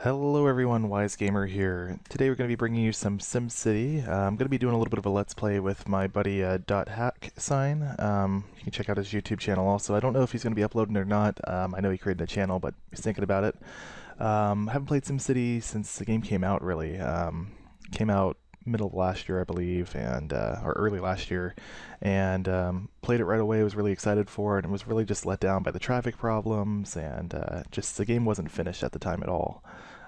Hello everyone, Wise Gamer here. Today we're going to be bringing you some SimCity. I'm going to be doing a little bit of a Let's Play with my buddy .hack sign. You can check out his YouTube channel also. I don't know if he's going to be uploading or not. I know he created a channel, but he's thinking about it. Haven't played SimCity since the game came out, really. Came out middle of last year, I believe, and or early last year, and played it right away. Was really excited for it, and was really just let down by the traffic problems, and just the game wasn't finished at the time at all.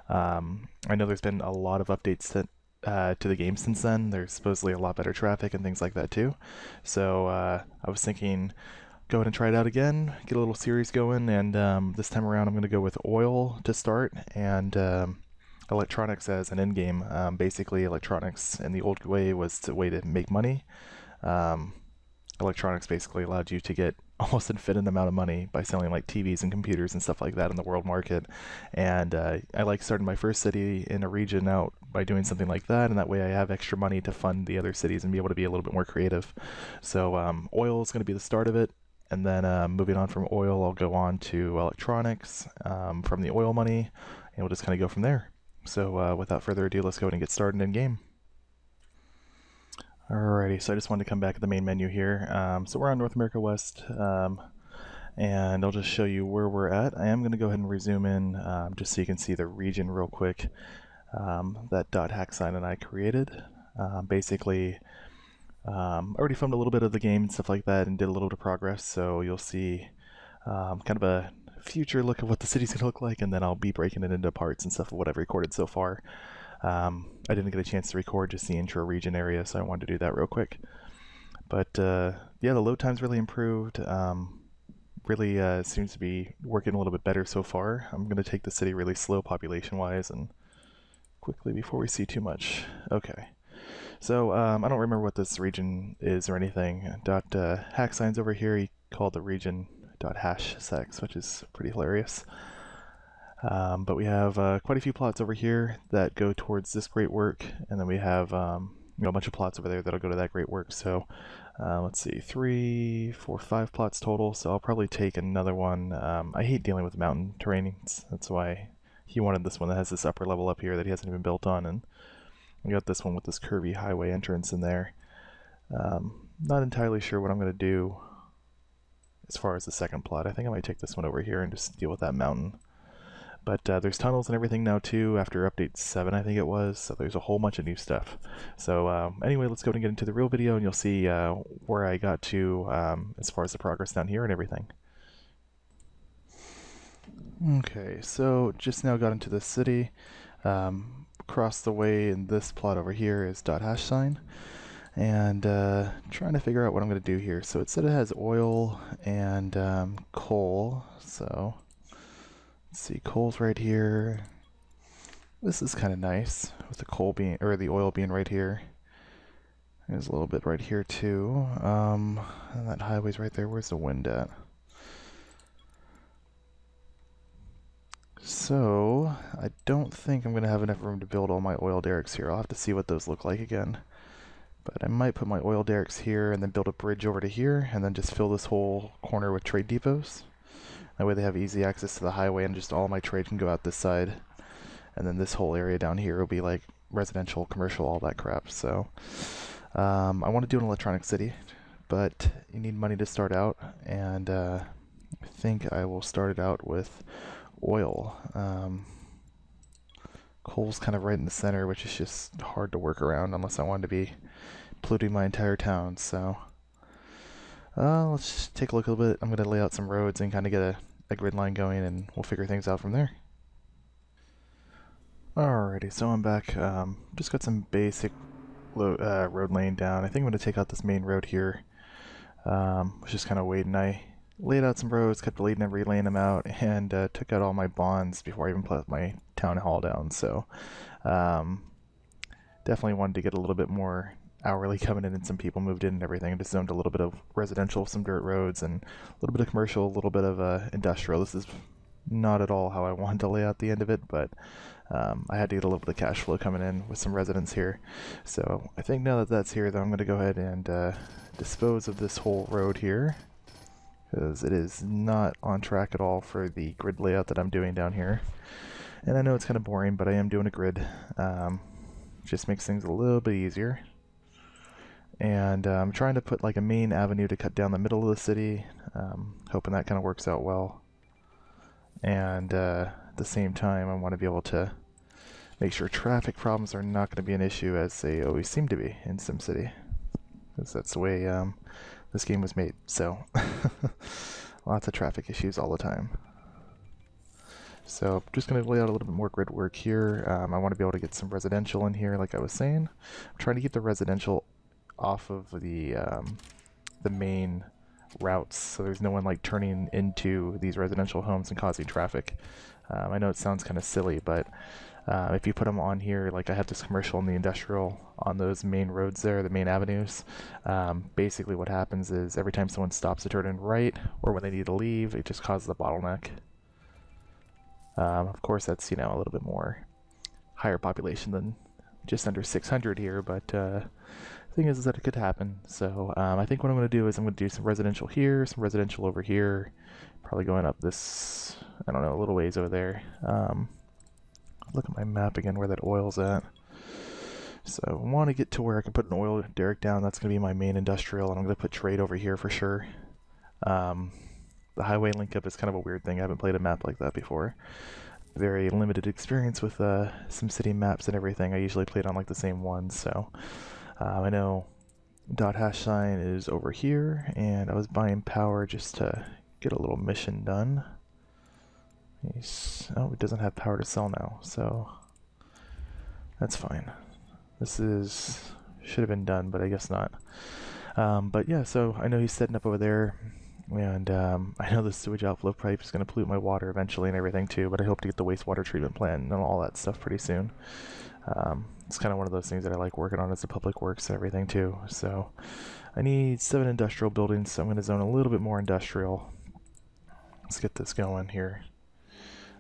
I know there's been a lot of updates to the game since then. There's supposedly a lot better traffic and things like that too. So I was thinking, go ahead and try it out again, get a little series going, and this time around I'm going to go with Oil to start, and electronics as an in-game. Basically, electronics in the old way was a way to make money. Electronics basically allowed you to get almost infinite amount of money by selling like TVs and computers and stuff like that in the world market. And I like starting my first city in a region out by doing something like that, and that way I have extra money to fund the other cities and be able to be a little bit more creative. So oil is going to be the start of it, and then moving on from oil, I'll go on to electronics from the oil money, and we'll just kind of go from there. So without further ado, let's go ahead and get started in game. Alrighty, so I just wanted to come back to the main menu here. So we're on North America West, and I'll just show you where we're at. I am going to go ahead and resume in just so you can see the region real quick that .hack sign and I created. Basically, I already filmed a little bit of the game and stuff like that and did a little bit of progress, so you'll see kind of a future look of what the city's going to look like, and then I'll be breaking it into parts and stuff of what I've recorded so far. I didn't get a chance to record just the intro region area, so I wanted to do that real quick. But yeah, the load time's really improved. Really seems to be working a little bit better so far. I'm going to take the city really slow population-wise and quickly before we see too much. Okay. So I don't remember what this region is or anything. Hack signs over here, he called the region .hashsex, which is pretty hilarious. But we have quite a few plots over here that go towards this great work, and then we have a bunch of plots over there that'll go to that great work. So let's see, 3, 4, 5 plots total, so I'll probably take another one. I hate dealing with mountain terrain, that's why he wanted this one that has this upper level up here that he hasn't even built on, and we got this one with this curvy highway entrance in there. Not entirely sure what I'm going to do as far as the second plot. I think I might take this one over here and just deal with that mountain. But there's tunnels and everything now too after update 7, I think it was, so there's a whole bunch of new stuff. So anyway, let's go and get into the real video, and you'll see where I got to as far as the progress down here and everything. Okay, so just now got into the city. Across the way in this plot over here is .hash sign, and trying to figure out what I'm going to do here. So it said it has oil and coal, so let's see, coal's right here. This is kind of nice with the coal being, or the oil being right here. There's a little bit right here too. And that highway's right there. Where's the wind at? So I don't think I'm gonna have enough room to build all my oil derricks here. I'll have to see what those look like again. But I might put my oil derricks here and then build a bridge over to here, and then just fill this whole corner with trade depots. That way they have easy access to the highway, and just all my trade can go out this side. And then this whole area down here will be like residential, commercial, all that crap. So I want to do an electronic city, but you need money to start out, and I think I will start it out with oil. Coal's kind of right in the center, which is just hard to work around unless I wanted to be polluting my entire town. So let's just take a look a little bit. I'm going to lay out some roads and kind of get a grid line going, and we'll figure things out from there. Alrighty, so I'm back. Just got some basic road laying down. I think I'm going to take out this main road here. Was just kind of waiting. I laid out some roads, kept deleting and relaying them out, and took out all my bonds before I even put my town hall down. So definitely wanted to get a little bit more hourly coming in, and some people moved in and everything, and just zoned a little bit of residential, some dirt roads, and a little bit of commercial, a little bit of industrial. This is not at all how I wanted to lay out the end of it, but I had to get a little bit of cash flow coming in with some residents here. So I think now that that's here, though, I'm going to go ahead and dispose of this whole road here, because it is not on track at all for the grid layout that I'm doing down here. And I know it's kind of boring, but I am doing a grid. Just makes things a little bit easier. And I'm trying to put like a main avenue to cut down the middle of the city, hoping that kind of works out well. And at the same time, I want to be able to make sure traffic problems are not going to be an issue, as they always seem to be in SimCity, because that's the way this game was made. So lots of traffic issues all the time. So I'm just going to lay out a little bit more grid work here. I want to be able to get some residential in here, like I was saying. I'm trying to keep the residential off of the main routes, so there's no one like turning into these residential homes and causing traffic. I know it sounds kind of silly, but if you put them on here, like I have this commercial and the industrial on those main roads there, the main avenues, basically what happens is every time someone stops to turn in right, or when they need to leave, it just causes a bottleneck. Of course, that's, you know, a little bit more higher population than just under 600 here, but the thing is that it could happen. So I think what I'm going to do is I'm going to do some residential here, some residential over here, probably going up this, I don't know, a little ways over there. Look at my map again where that oil's at. So I want to get to where I can put an oil derrick down. That's going to be my main industrial, and I'm going to put trade over here for sure. The highway link up is kind of a weird thing. I haven't played a map like that before. Very limited experience with SimCity maps and everything. I usually played on like the same ones, so I know .#sign is over here, and I was buying power just to get a little mission done. Oh, it doesn't have power to sell now, so that's fine. This should have been done, but I guess not. But yeah, so I know he's setting up over there. And I know the sewage outflow pipe is going to pollute my water eventually and everything too, but I hope to get the wastewater treatment plant and all that stuff pretty soon. It's kind of one of those things that I like working on as the public works and everything too. So I need 7 industrial buildings, so I'm going to zone a little bit more industrial. Let's get this going here.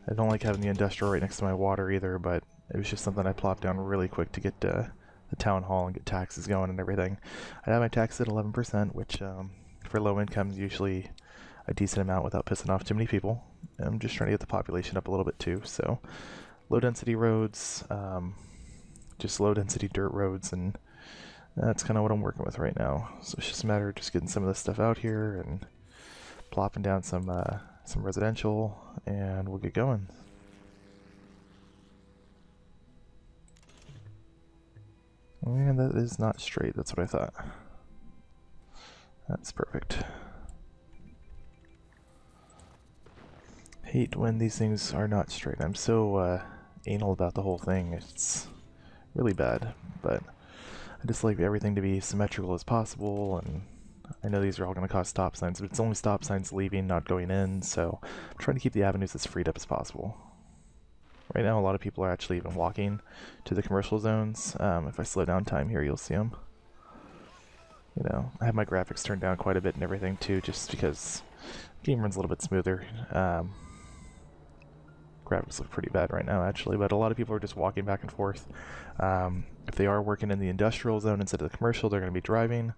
I don't like having the industrial right next to my water either, but it was just something I plopped down really quick to get the town hall and get taxes going and everything. I have my taxes at 11%, which for low income is usually a decent amount without pissing off too many people. And I'm just trying to get the population up a little bit too. So low density roads, just low density dirt roads, and that's kind of what I'm working with right now. So it's just a matter of just getting some of this stuff out here and plopping down some residential, and we'll get going. And that is not straight, that's what I thought. That's perfect. Hate when these things are not straight. I'm so anal about the whole thing. It's really bad, but I just like everything to be symmetrical as possible, and I know these are all going to cause stop signs, but it's only stop signs leaving, not going in, so I'm trying to keep the avenues as freed up as possible. Right now, a lot of people are actually even walking to the commercial zones. If I slow down time here, you'll see them. You know, I have my graphics turned down quite a bit and everything too, just because the game runs a little bit smoother. Graphics look pretty bad right now, actually, but a lot of people are just walking back and forth. If they are working in the industrial zone instead of the commercial, they're going to be driving,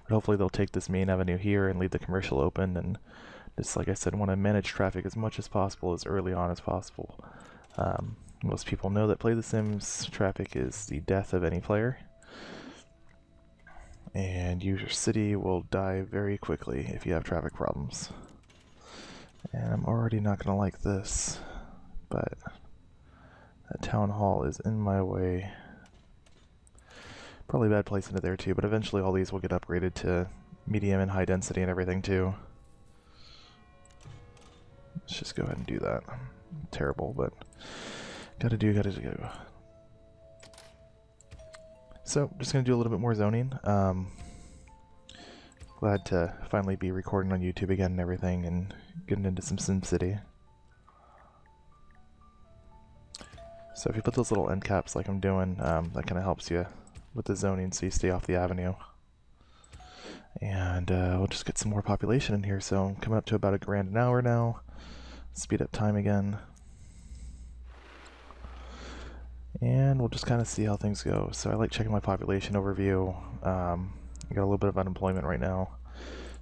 but hopefully they'll take this main avenue here and leave the commercial open, and just like I said, want to manage traffic as much as possible, as early on as possible. Most people know that play The Sims, traffic is the death of any player, and your city will die very quickly if you have traffic problems. And I'm already not going to like this, but that town hall is in my way. Probably a bad place into there too, but eventually all these will get upgraded to medium and high density and everything too. Let's just go ahead and do that. Terrible, but gotta do. So, just gonna do a little bit more zoning. Glad to finally be recording on YouTube again and everything, and getting into some SimCity. So if you put those little end caps like I'm doing, that kind of helps you with the zoning, so you stay off the avenue. And we'll just get some more population in here. So I'm coming up to about $1,000 an hour now. Speed up time again. And we'll just kind of see how things go. So I like checking my population overview. I got a little bit of unemployment right now,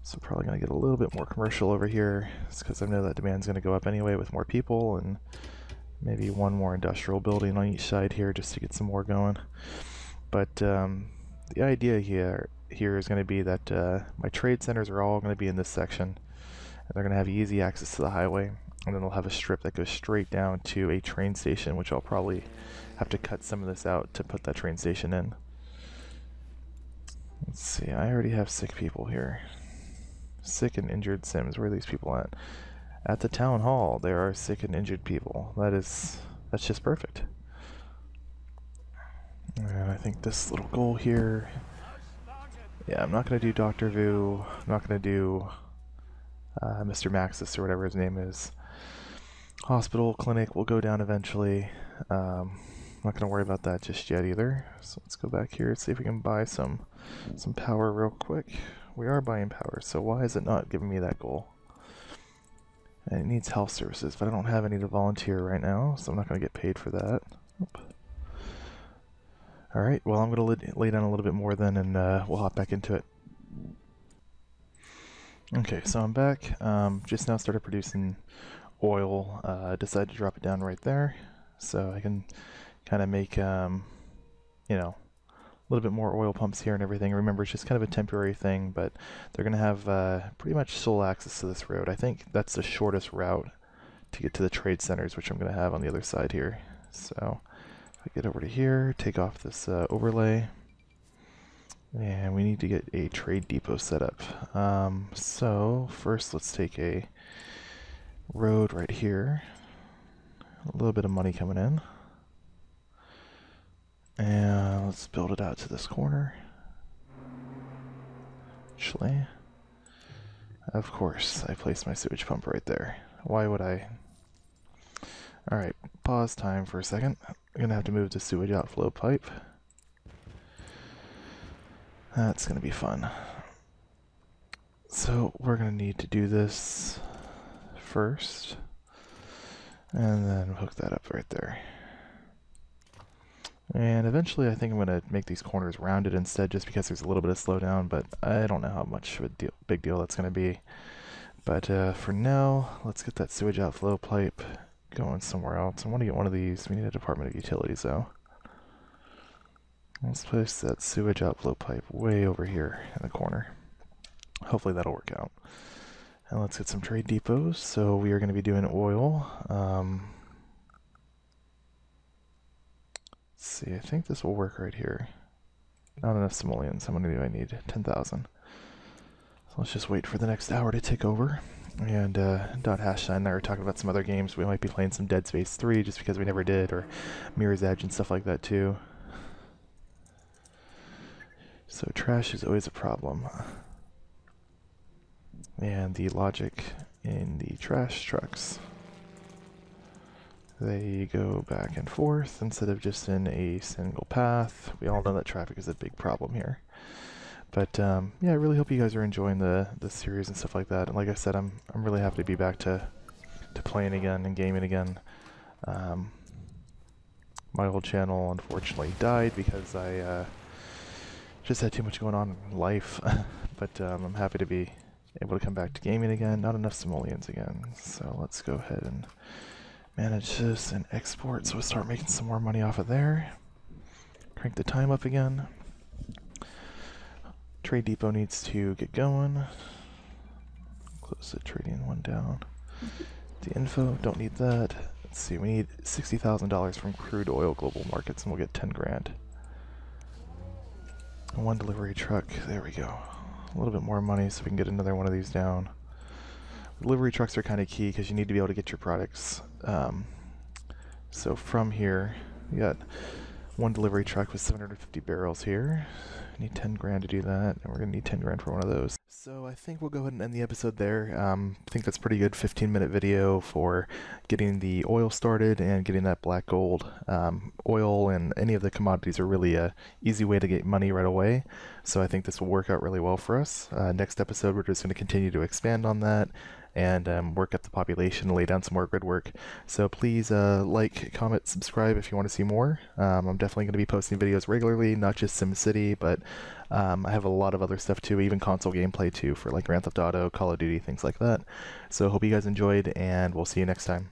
so probably going to get a little bit more commercial over here. It's because I know that demand's going to go up anyway with more people, and maybe one more industrial building on each side here just to get some more going. But the idea here is going to be that my trade centers are all going to be in this section, and they're going to have easy access to the highway, and then they'll have a strip that goes straight down to a train station, which I'll probably have to cut some of this out to put that train station in. Let's see, I already have sick people here. Sick and injured Sims. Where are these people at? At the town hall, there are sick and injured people. That's just perfect. And I think this little goal here, yeah, I'm not going to do Dr. Vu. I'm not going to do Mr. Maxis or whatever his name is. Hospital, clinic will go down eventually. I'm not going to worry about that just yet either. So let's go back here and see if we can buy some power real quick. We are buying power, so why is it not giving me that goal? And it needs health services, but I don't have any to volunteer right now, so I'm not going to get paid for that. Alright, well I'm going to lay down a little bit more then, and we'll hop back into it. Okay, so I'm back. Just now started producing oil. Decided to drop it down right there, so I can kind of make, you know, a little bit more oil pumps here and everything. Remember, it's just kind of a temporary thing, but they're going to have pretty much sole access to this road. I think that's the shortest route to get to the trade centers, which I'm going to have on the other side here. So if I get over to here, take off this overlay, and we need to get a trade depot set up. So first let's take a road right here. A little bit of money coming in. And let's build it out to this corner. Actually, of course, I placed my sewage pump right there. Why would I? Alright, pause time for a second. I'm gonna have to move the sewage outflow pipe. That's gonna be fun. So we're gonna need to do this first, and then hook that up right there. And eventually I think I'm going to make these corners rounded instead, just because there's a little bit of slowdown, but I don't know how much of a big deal that's going to be. But for now, let's get that sewage outflow pipe going somewhere else. I want to get one of these. We need a Department of Utilities though. Let's place that sewage outflow pipe way over here in the corner. Hopefully that'll work out. And let's get some trade depots. So we are going to be doing oil. Let's see, I think this will work right here. Not enough simoleons. How many do I need? 10,000. So let's just wait for the next hour to tick over. And .Hashline and I were talking about some other games. We might be playing some Dead Space 3 just because we never did, or Mirror's Edge and stuff like that too. So trash is always a problem. And the logic in the trash trucks, they go back and forth instead of just in a single path. We all know that traffic is a big problem here. But yeah, I really hope you guys are enjoying the series and stuff like that. And like I said, I'm really happy to be back to playing again and gaming again. My old channel unfortunately died because I just had too much going on in life. But I'm happy to be able to come back to gaming again. Not enough simoleons again. So let's go ahead and manage this and export, so we'll start making some more money off of there. Crank the time up again. Trade depot needs to get going. Close the trading one down. The info, don't need that. Let's see, we need $60,000 from crude oil global markets, and we'll get 10 grand. One delivery truck, there we go. A little bit more money so we can get another one of these down. Delivery trucks are kind of key because you need to be able to get your products. So from here, we got one delivery truck with 750 barrels here. We need 10 grand to do that, and we're going to need 10 grand for one of those. So I think we'll go ahead and end the episode there. I think that's a pretty good 15-minute video for getting the oil started and getting that black gold. Oil and any of the commodities are really a easy way to get money right away. So I think this will work out really well for us. Next episode, we're just going to continue to expand on that and work up the population, lay down some more grid work. So please like, comment, subscribe if you want to see more. I'm definitely going to be posting videos regularly, not just SimCity, but I have a lot of other stuff too, even console gameplay too, for like Grand Theft Auto, Call of Duty, things like that. So hope you guys enjoyed, and we'll see you next time.